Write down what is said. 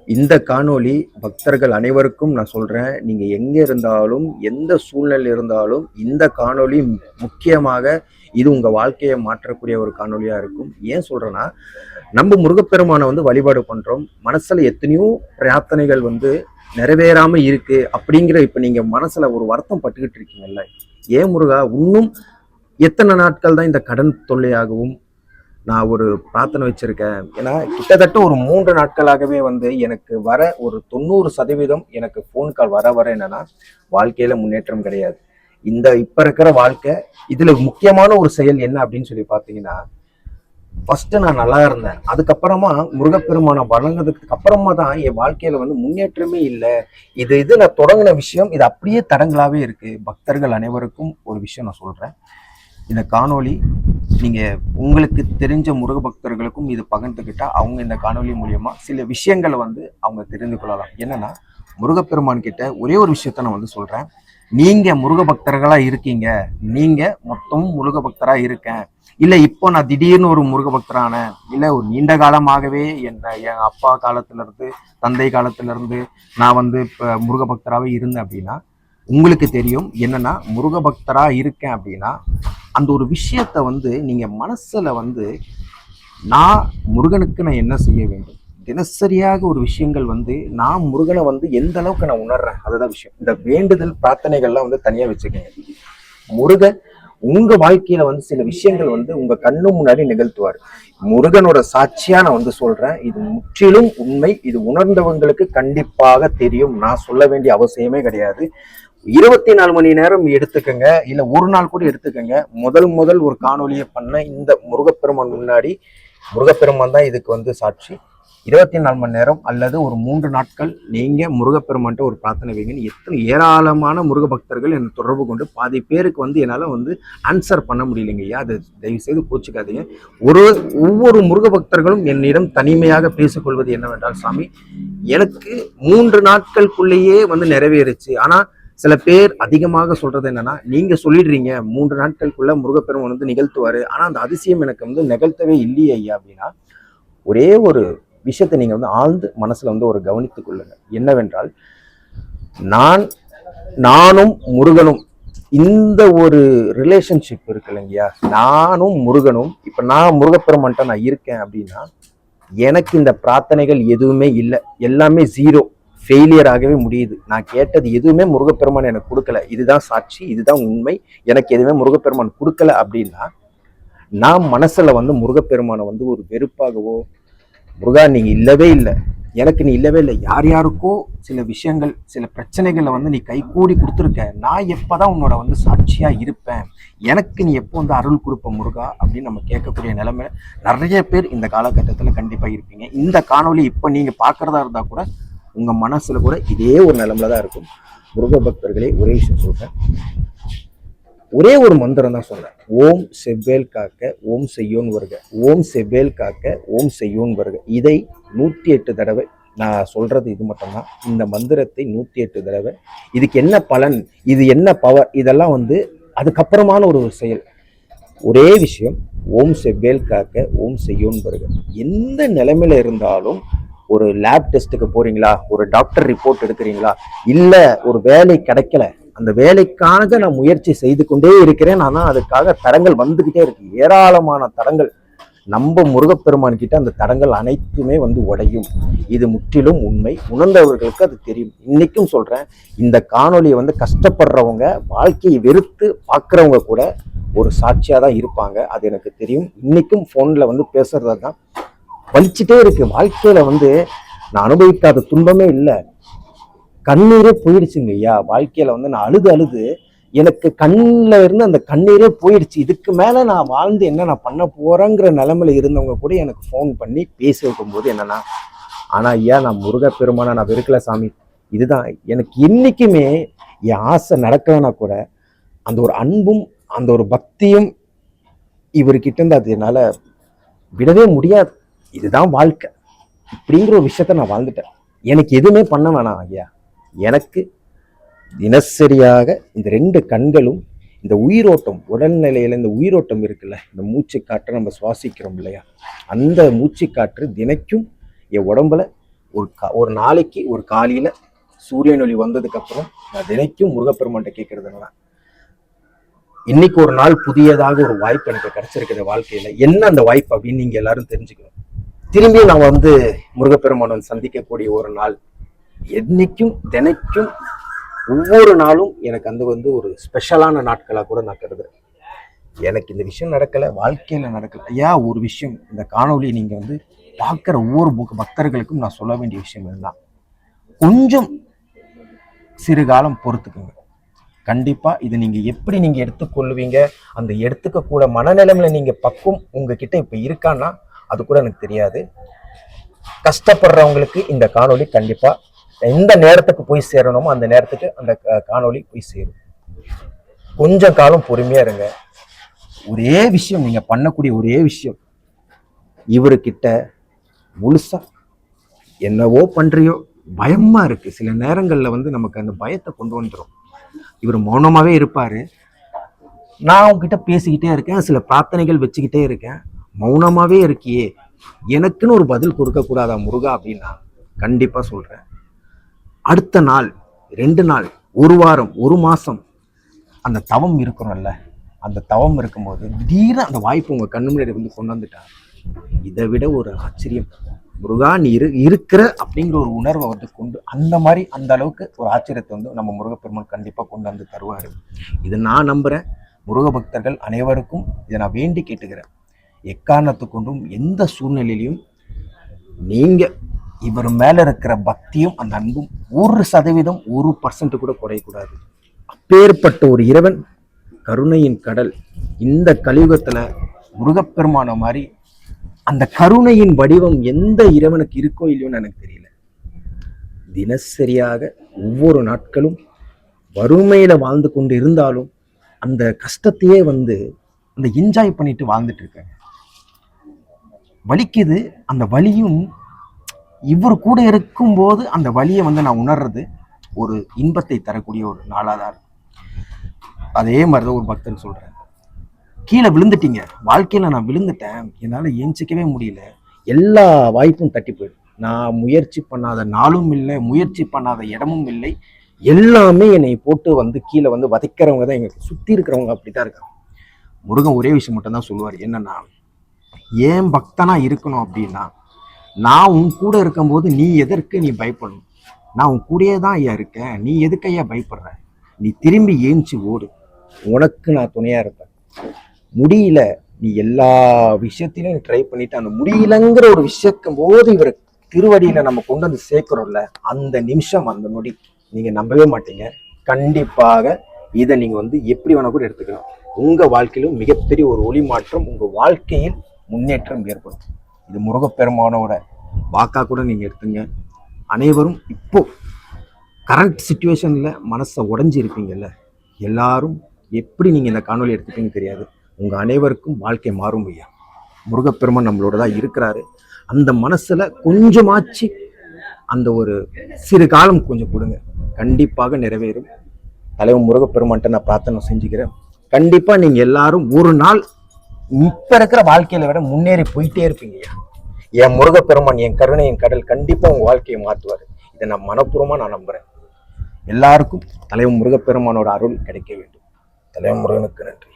இந்த காணொளி பக்தர்கள் அனைவருக்கும் நான் சொல்றேன். நீங்க எங்க இருந்தாலும், எந்த சூழ்நிலை இருந்தாலும் இந்த காணொளி முக்கியமாக இது உங்க வாழ்க்கையை மாற்றக்கூடிய ஒரு காணொளியா இருக்கும். ஏன் சொல்றேன்னா, நம்ம முருகப்பெருமானை வழிபாடு பண்றோம். மனசுல எத்தனையோ பிரார்த்தனைகள் நிறைவேறாம இருக்கு அப்படிங்கிற இப்ப நீங்க மனசுல ஒரு வருத்தம் பட்டுக்கிட்டு இருக்கீங்கல்ல. ஏன் முருகா, இன்னும் எத்தனை நாட்கள் தான் இந்த கடன் தொல்லையாகவும் நான் ஒரு பிரார்த்தனை வச்சிருக்கேன். ஏன்னா கிட்டத்தட்ட ஒரு 3 நாட்களாகவே எனக்கு வர ஒரு 90% எனக்கு ஃபோன் கால் வர வர என்னன்னா, வாழ்க்கையில முன்னேற்றம் கிடையாது. இந்த இப்ப இருக்கிற வாழ்க்கை இதுல முக்கியமான ஒரு செயல் என்ன அப்படின்னு சொல்லி பாத்தீங்கன்னா, ஃபர்ஸ்ட் நான் நல்லா இருந்தேன். அதுக்கப்புறமா முருகப்பெருமானை வணங்குறதுக்கு அப்புறமா தான் என் வாழ்க்கையில முன்னேற்றமே இல்லை. இது நான் தொடங்கின விஷயம் இது அப்படியே தடங்களாவே இருக்கு. பக்தர்கள் அனைவருக்கும் ஒரு விஷயம் நான் சொல்றேன். இந்த காணொளி நீங்க உங்களுக்கு தெரிஞ்ச முருக பக்தர்களுக்கும் இது பகிர்ந்துக்கிட்டா அவங்க இந்த காணொலி மூலியமா சில விஷயங்களை அவங்க தெரிந்து கொள்ளலாம். என்னன்னா, முருகப்பெருமான் கிட்ட ஒரே ஒரு விஷயத்த நான் சொல்றேன். நீங்க முருக பக்தர்களா இருக்கீங்க, நீங்க மொத்தம் முருக பக்தரா இருக்கேன், இல்ல இப்போ நான் திடீர்னு ஒரு முருக பக்தரான, இல்ல ஒரு நீண்ட காலமாகவே என் அப்பா காலத்துல இருந்து தந்தை காலத்துல இருந்து நான் இப்ப முருக பக்தராகவே இருந்தேன் அப்படின்னா, உங்களுக்கு தெரியும் என்னன்னா, முருக பக்தரா இருக்கேன் அப்படின்னா அந்த ஒரு விஷயத்த நீங்க மனசுல நான் முருகனுக்கு நான் என்ன செய்ய வேண்டும், தினசரியாக ஒரு விஷயங்கள் நான் முருகனை எந்த அளவுக்கு நான் உணர்றேன், அதுதான் விஷயம். இந்த வேண்டுதல் பிரார்த்தனைகள்லாம் தனியா வச்சுக்கோங்க. முருகன் உங்க வாழ்க்கையில சில விஷயங்கள் உங்க கண்ணு முன்னாடி நிகழ்த்துவார். முருகனோட சாட்சியா நான் சொல்றேன், இது முற்றிலும் உண்மை. இது உணர்ந்தவங்களுக்கு கண்டிப்பாக தெரியும். நான் சொல்ல வேண்டிய அவசியமே கிடையாது. 24 மணி நேரம் எடுத்துக்கங்க, இல்ல ஒரு நாள் கூட எடுத்துக்கங்க. முதல் ஒரு காணொலியை பண்ண இந்த முருகப்பெருமான் முன்னாடி, முருகப்பெருமான் தான் இதுக்கு சாட்சி. 24 மணி நேரம் அல்லது ஒரு 3 நாட்கள் நீங்க முருகப்பெருமான்ட்ட ஒரு பிரார்த்தனை வைங்கன்னு எத்தனை ஏராளமான முருக பக்தர்கள் என்னை தொடர்பு கொண்டு பாதி பேருக்கு என்னால ஆன்சர் பண்ண முடியலைங்க. ஐயா, அது தயவு செய்து கோச்சுக்காதீங்க. ஒவ்வொரு முருக பக்தர்களும் என்னிடம் தனிமையாக பேசிக்கொள்வது என்னவென்றால், சாமி எனக்கு 3 நாட்களுக்குள்ளேயே நிறைவேறுச்சு. ஆனா சில பேர் அதிகமாக சொல்றது என்னன்னா, நீங்க சொல்லிடுறீங்க 3 நாட்களுக்குள்ள முருகப்பெருமான் நிகழ்த்துவாரு, ஆனா அந்த அதிசயம் எனக்கு நிகழ்த்தவே இல்லையே ஐயா அப்படின்னா, ஒரே ஒரு விஷயத்தை நீங்க ஆழ்ந்து மனசுல ஒரு கவனித்துக் கொள்ளுங்க. என்னவென்றால், நானும் முருகனும் இந்த ஒரு ரிலேஷன்ஷிப் இருக்கு இல்லைங்கய்யா. நானும் முருகனும் இப்ப நான் முருகப்பெருமான்ட்ட நான் இருக்கேன் அப்படின்னா, எனக்கு இந்த பிரார்த்தனைகள் எதுவுமே இல்லை, எல்லாமே ஜீரோ, ஃபெயிலியர் ஆகவே முடியுது. நான் கேட்டது எதுவுமே முருகப்பெருமான் எனக்கு கொடுக்கல. இதுதான் சாட்சி, இதுதான் உண்மை. எனக்கு எதுவுமே முருகப்பெருமான் கொடுக்கல அப்படின்னா, நான் மனசுல முருகப்பெருமானை ஒரு வெறுப்பாகவோ, முருகா நீங்க இல்லவே இல்லை, எனக்கு நீ இல்லவே இல்லை, யார் யாருக்கோ சில விஷயங்கள் சில பிரச்சனைகளை நீ கை கூடி கொடுத்துருக்க, நான் எப்பதான் உன்னோட சாட்சியா இருப்பேன், எனக்கு நீ எப்போ அருள் கொடுப்ப முருகா அப்படின்னு நம்ம கேட்கக்கூடிய நிலைமை நிறைய பேர் இந்த காலகட்டத்தில் கண்டிப்பா இருப்பீங்க. இந்த காணொலி இப்ப நீங்க பாக்குறதா இருந்தா கூட உங்க மனசுல கூட இதே ஒரு நிலைமையில தான் இருக்கும். முருக பக்தர்களே, ஒரே விஷயம் சொல்றேன், ஒரே ஒரு மந்திரம் தான் சொல்றேன். ஓம் செவ்வேல் காக்க ஓம் செய்யோன் வருக, ஓம் செவ்வேல் காக்க ஓம் செய்யோன் வருக. இதை 108 தடவை நான் சொல்றது இது மட்டும்தான். இந்த மந்திரத்தை 108 தடவை. இதுக்கு என்ன பலன், இது என்ன பவர், இதெல்லாம் அதுக்கப்புறமான ஒரு செயல். ஒரே விஷயம், ஓம் செவ்வேல் காக்க ஓம் செய்யோன் வருக. எந்த நிலைமையில இருந்தாலும், ஒரு லேப் டெஸ்ட்டுக்கு போறீங்களா, ஒரு டாக்டர் ரிப்போர்ட் எடுக்கிறீங்களா, இல்ல ஒரு வேலை கிடைக்கல, அந்த வேலைக்காக நான் முயற்சி செய்து கொண்டே இருக்கிறேன், ஆனா அதுக்காக தடங்கள் வந்துகிட்டே இருக்கு, ஏராளமான தடங்கள். நம்ம முருகப்பெருமான் கிட்ட அந்த தடங்கள் அனைத்துமே உடையும். இது முற்றிலும் உண்மை. உணர்ந்தவர்களுக்கு அது தெரியும். இன்னைக்கும் சொல்றேன், இந்த காணொலியை கஷ்டப்படுறவங்க, வாழ்க்கையை வெறுத்து பாக்குறவங்க கூட ஒரு சாட்சியா தான் இருப்பாங்க. அது எனக்கு தெரியும். இன்னைக்கும் போன்ல பேசுறதா தான் வலிச்சுட்டே இருக்கு. வாழ்க்கையில நான் அனுபவிக்காத துன்பமே இல்லை. கண்ணீரே போயிடுச்சுங்க ஐயா. வாழ்க்கையில நான் அழுது எனக்கு கண்ணில் இருந்து அந்த கண்ணீரே போயிடுச்சு. இதுக்கு மேல நான் வாழ்ந்து என்ன நான் பண்ண போறேங்கிற நிலைமையில இருந்தவங்க கூட எனக்கு ஃபோன் பண்ணி பேசி வைக்கும்போது என்னன்னா, ஆனா ஐயா, நான் முருகப்பெருமானை நான் வெறுக்கல சாமி, இதுதான் எனக்கு இன்னைக்குமே என் ஆசை நடக்கலன்னா கூட அந்த ஒரு அன்பும் அந்த ஒரு பக்தியும் இவர்கிட்ட இருந்து அது என்னால விடவே முடியாது. இதுதான் வாழ்க்கை இப்படிங்கிற ஒரு விஷயத்த நான் வாழ்ந்துட்டேன். எனக்கு எதுவுமே பண்ண வேணாம் ஐயா. எனக்கு தினசரியாக இந்த 2 கண்களும், இந்த உயிரோட்டம், உடல்நிலையில இந்த உயிரோட்டம் இருக்குல்ல, இந்த மூச்சு காற்றை நம்ம சுவாசிக்கிறோம் இல்லையா, அந்த மூச்சு காற்று தினைக்கும் என் உடம்புல ஒரு நாளைக்கு ஒரு காலையில சூரியன் ஒளி வந்ததுக்கு அப்புறம் நான் தினைக்கும் முருகப்பெருமான்கிட்ட கேட்கறதுன்னா, இன்னைக்கு ஒரு நாள் புதியதாக ஒரு வாய்ப்பு எனக்கு கிடைச்சிருக்குது வாழ்க்கையில. என்ன அந்த வாய்ப்பு அப்படின்னு நீங்க எல்லாரும் தெரிஞ்சுக்கணும். திரும்பி நான் முருகப்பெருமான் சந்திக்கக்கூடிய ஒரு நாள், என்னைக்கும் தினைக்கும் ஒவ்வொரு நாளும் எனக்கு ஒரு ஸ்பெஷலான நாட்களா கூட நான் கருதுறேன். எனக்கு இந்த விஷயம் நடக்கல, வாழ்க்கையில நடக்கல. ஐயா, ஒரு விஷயம், இந்த காணொலி நீங்க பார்க்குற ஒவ்வொரு பக்தர்களுக்கும் நான் சொல்ல வேண்டிய விஷயம் இதுதான். கொஞ்சம் சிறு காலம் பொறுத்துக்குங்க. கண்டிப்பா இதை நீங்க எப்படி நீங்க எடுத்துக்கொள்வீங்க, அந்த எடுத்துக்க கூட மனநிலைமையில நீங்க பக்குவம் உங்ககிட்ட இப்ப இருக்கான்னா அது கூட எனக்கு தெரியாது. கஷ்டப்படுறவங்களுக்கு இந்த காணொலி கண்டிப்பா எந்த நேரத்துக்கு போய் சேரணுமோ அந்த நேரத்துக்கு அந்த காணொலி போய் சேரும். கொஞ்சம் காலம் பொறுமையா இருங்க. ஒரே விஷயம், நீங்க பண்ணக்கூடிய ஒரே விஷயம், இவருக்கிட்ட முழுசா என்னவோ பண்றியோ, பயமா இருக்கு. சில நேரங்கள்ல நமக்கு அந்த பயத்தை கொண்டு வந்துடும். இவர் மௌனமாவே இருப்பாரு. நான் உங்ககிட்ட பேசிக்கிட்டே இருக்கேன், சில பிரார்த்தனைகள் வச்சுக்கிட்டே இருக்கேன். மௌனமாவே இருக்கியே, எனக்குன்னு ஒரு பதில் கொடுக்க கூடாதா முருகா அப்படின்னா கண்டிப்பா சொல்றேன். அடுத்த நாள், 2 நாள், 1 வாரம், 1 மாசம் அந்த தவம் இருக்கணும்ல, அந்த தவம் இருக்கும்போது திடீர்னு அந்த வாய்ப்பு உங்க கண்ணு முன்னாடி கொண்டு வந்துட்டா, இதை விட ஒரு ஆச்சரியம் முருகா நீ இருக்கிற அப்படிங்கிற ஒரு உணர்வை கொண்டு அந்த அளவுக்கு ஒரு ஆச்சரியத்தை நம்ம முருகப்பெருமான் கண்டிப்பா கொண்டு வந்து தருவாரு. இதை நான் நம்புறேன். முருக பக்தர்கள் அனைவருக்கும் இதை நான் வேண்டி கேட்டுக்கிறேன். எக்காரணத்து கொண்டும் எந்த சூழ்நிலையிலையும் நீங்க இவர் மேல இருக்கிற பக்தியும் அந்த அன்பும் 1% 1% கூட குறையக்கூடாது. அப்பேற்பட்ட ஒரு இறைவன், கருணையின் கடல், இந்த கலியுகத்துல முருகப்பெருமான மாதிரி அந்த கருணையின் வடிவம் எந்த இறைவனுக்கு இருக்கோ இல்லையோன்னு எனக்கு தெரியல. தினசரியாக ஒவ்வொரு நாட்களும் வறுமையில வாழ்ந்து கொண்டு இருந்தாலும் அந்த கஷ்டத்தையே அந்த என்ஜாய் பண்ணிட்டு வாழ்ந்துட்டு இருக்காங்க. வலிக்குது, அந்த வலியும் இவர் கூட இருக்கும்போது அந்த வலியை நான் உணர்றது ஒரு இன்பத்தை தரக்கூடிய ஒரு நாளாதான். அதே மாதிரிதான் ஒரு பக்தன் சொல்றேன், கீழே விழுந்துட்டீங்க, வாழ்க்கையில நான் விழுந்துட்டேன், என்னால ஏஞ்சிக்கவே முடியல, எல்லா வாய்ப்பும் தட்டி போயிடும், நான் முயற்சி பண்ணாத நாளும் இல்லை, முயற்சி பண்ணாத இடமும் இல்லை, எல்லாமே என்னை போட்டு கீழே வதைக்கிறவங்க தான் எங்களுக்கு சுத்தி இருக்கிறவங்க. அப்படித்தான் இருக்காங்க. முருகன் ஒரே விஷயம் மட்டும் தான் சொல்லுவார், என்னன்னா, ஏன் பக்தனா இருக்கணும் அப்படின்னா, நான் உன் கூட இருக்கும்போது நீ எதற்கு நீ பயப்படணும், நான் உன் கூடயே தான் ஐயா இருக்கேன், நீ எதுக்கு ஐயா பயப்படுற, நீ திரும்பி ஏஞ்சி ஓடு, உனக்கு நான் துணையா இருப்பேன். முடியல, நீ எல்லா விஷயத்திலையும் ட்ரை பண்ணிட்டு அந்த முடியலங்கிற ஒரு விஷயக்கும் போது இவர் திருவடியில நம்ம கொண்டு வந்து சேர்க்கிறோம்ல, அந்த நிமிஷம், அந்த நொடி நீங்க நம்பவே மாட்டீங்க. கண்டிப்பாக இதை நீங்க எப்படி வேணா கூட எடுத்துக்கலாம். உங்க வாழ்க்கையிலும் மிகப்பெரிய ஒரு ஒளி மாற்றம், உங்க வாழ்க்கையில் முன்னேற்றம் ஏற்படும். இது முருகப்பெருமானோட வாக்கா கூட நீங்க எடுத்துங்க. அனைவரும் இப்போ கரண்ட் சிச்சுவேஷன்ல மனசை உடைஞ்சி இருப்பீங்கல்ல, எல்லாரும் எப்படி நீங்க இந்த காணொலி எடுத்துப்பீங்கன்னு தெரியாது. உங்க அனைவருக்கும் வாழ்க்கை மாறும் ஐயா. முருகப்பெருமான் நம்மளோட தான் இருக்கிறாரு. அந்த மனசுல கொஞ்சமாச்சு அந்த ஒரு சிறு காலம் கொஞ்சம் கொடுங்க, கண்டிப்பாக நிறைவேறும். தலைவன் முருகப்பெருமான்ட்ட நான் பிரார்த்தனை செஞ்சுக்கிறேன். கண்டிப்பா நீங்க எல்லாரும் ஒரு நாள் இப்ப இருக்கிற வாழ்க்கையில விட முன்னேறி போயிட்டே இருப்பீங்க ஐயா. என் முருகப்பெருமான், என் கருணையின் கடல் கண்டிப்பா உங்க வாழ்க்கையை மாற்றுவாரு. இதை நான் மனப்பூர்வமா நான் நம்புறேன். எல்லாருக்கும் தலைவன் முருகப்பெருமானோட அருள் கிடைக்க வேண்டும். தலைவன் முருகனுக்கு நன்றி.